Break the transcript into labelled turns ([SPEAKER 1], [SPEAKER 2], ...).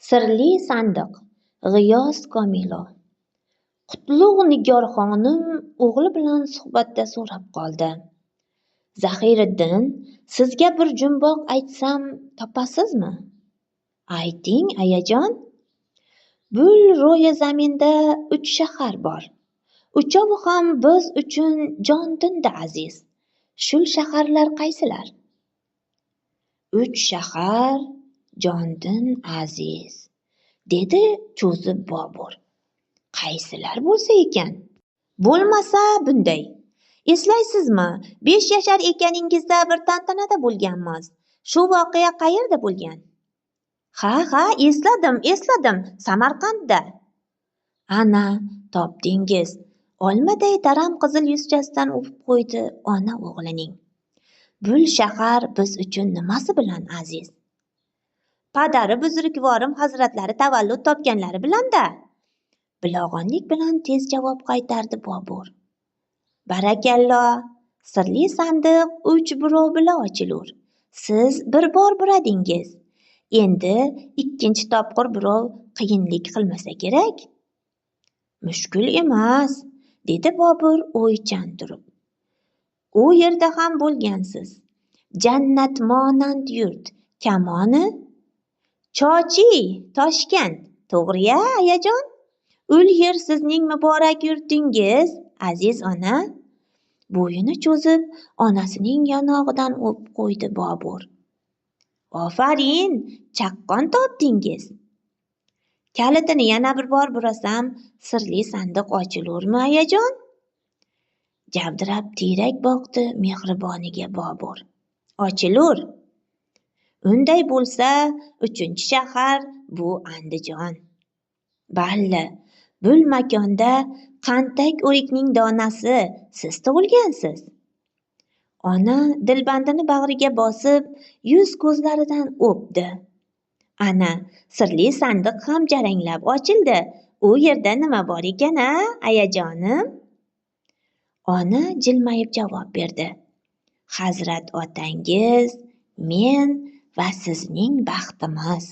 [SPEAKER 1] Sirli sandiq. G'iyos Komilov. Qutlug' Nigor xonim o'g'li bilan suhbatda so'rab qoldi. Zahiriddin, sizga bir jumboq aytsam topasizmi? Ayting, ayajon. Bul ro'yi zaminda 3 shahar bor. Uchovi ham biz uchun jon-dinda aziz. Shul shaharlar qaysilar? 3 shahar, jon-din aziz, dedi cho'zib Bobur. Qaysilar bo'lsa ekan? Bo'lmasa bunday. Eslaysizmi, 5 yashar ekaningizda bir tantanada bo'lganmiz. Shu voqea qayerda bo'lgan? Ha, esladim, Samarqandda. Ana, topdingiz. Olmaday taram qizil yuzchasidan o'pib qo'ydi ona o'g'lining. Bul shahar biz uchun nimasi bilan aziz? Padari buzrukvorim hazratlari tavallud topganlari bilan-da. Bilag'onlik bilan tez javob qaytardi Bobur. Barakallo, sirli sandiq 3 birov bilan ochilur. Siz bir bor biradingiz. Endi 2-chi topqir birov qiyinlik qilmasa kerak. Mushkul emas, dedi Bobur o'ychan turib. U yerda ham bo'lgansiz. Jannat monand yurt, kamoni Chochi, Toshkent. To'g'ri-ya, ayajon? Ul yer sizning muborak yurtingiz, aziz ona. Bo'yini cho'zib, onasining yonog'idan o'pib qo'ydi Bobur. Ofarin, chaqqon topdingiz. Kalitini yana bir bor burasam, sirli sandiq ochilurmi, ayajon? Javdirab tiyrak boqdi mehriboniga Bobur. Ochilur. Unday bo'lsa, 3-chi shahar bu Andijon. Balli, bul makonda qantak o'rikning donasi siz tug'ilgansiz. Ona dilbandini bag'riga bosib, yuz-ko'zlaridan o'pdi. Ana, sirli sandiq ham jaranglab ochildi. U yerda nima bor ekan-a, ayajonim? Ona jilmayib javob berdi. Hazrat otangiz, men va sizning baxtimiz.